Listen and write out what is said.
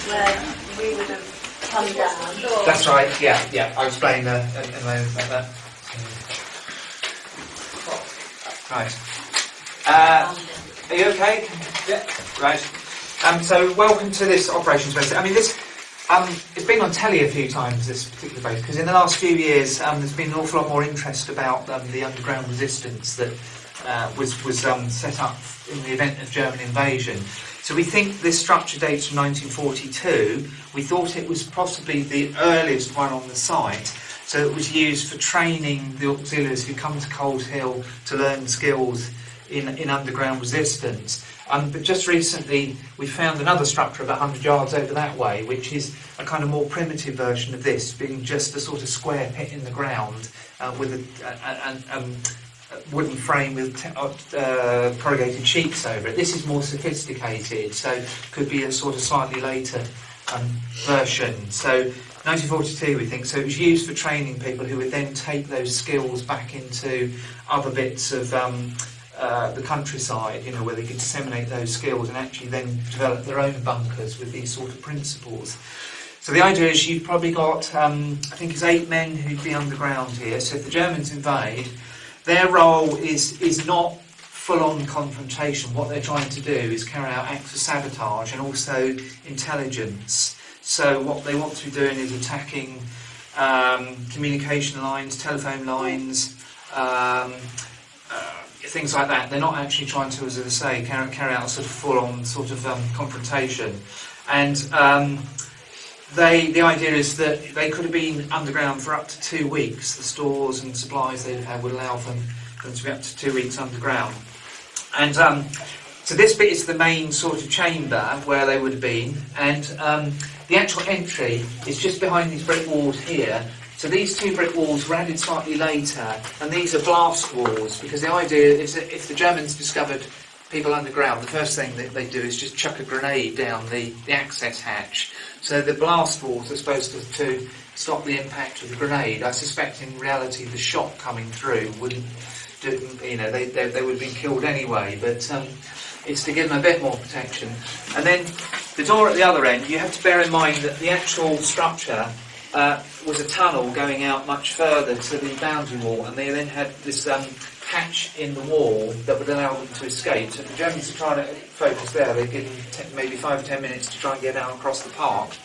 where we would have come down. That's right, yeah. I'll explain in a moment about that. Right. Are you okay? Yeah. Right. So welcome to this operations base. I mean, this it's been on telly a few times, this particular base, because in the last few years there's been an awful lot more interest about the underground resistance that was set up in the event of German invasion. So we think this structure dates from 1942. We thought it was possibly the earliest one on the site. So it was used for training the auxiliaries who come to Cold Hill to learn skills in underground resistance. But just recently we found another structure about 100 yards over that way, which is a kind of more primitive version of this, being just a sort of square pit in the ground with a wooden frame with corrugated sheets over it. This is more sophisticated, so could be a sort of slightly later version. So 1942 we think, so it was used for training people who would then take those skills back into other bits of the countryside, where they could disseminate those skills and actually then develop their own bunkers with these sort of principles. So the idea is you've probably got, I think it's 8 men who'd be underground here. So if the Germans invade, their role is not full-on confrontation. What they're trying to do is carry out acts of sabotage and also intelligence. So what they want to be doing is attacking communication lines, telephone lines, things like that. They're not actually trying to, as I say, carry out a sort of full-on sort of confrontation. And the idea is that they could have been underground for up to 2 weeks. The stores and supplies they'd have would allow them to be up to 2 weeks underground. And so this bit is the main sort of chamber where they would have been, and the actual entry is just behind these brick walls here. So these 2 brick walls were added slightly later, and these are blast walls, because the idea is that if the Germans discovered people underground, the first thing that they do is just chuck a grenade down the access hatch. So the blast walls are supposed to stop the impact of the grenade. I suspect in reality the shot coming through wouldn't do, they would have been killed anyway, but it's to give them a bit more protection. And then the door at the other end, you have to bear in mind that the actual structure was a tunnel going out much further to the boundary wall, and they then had this hatch in the wall that would allow them to escape. So if the Germans are trying to focus there, they'd give them maybe 5 or 10 minutes to try and get out across the park.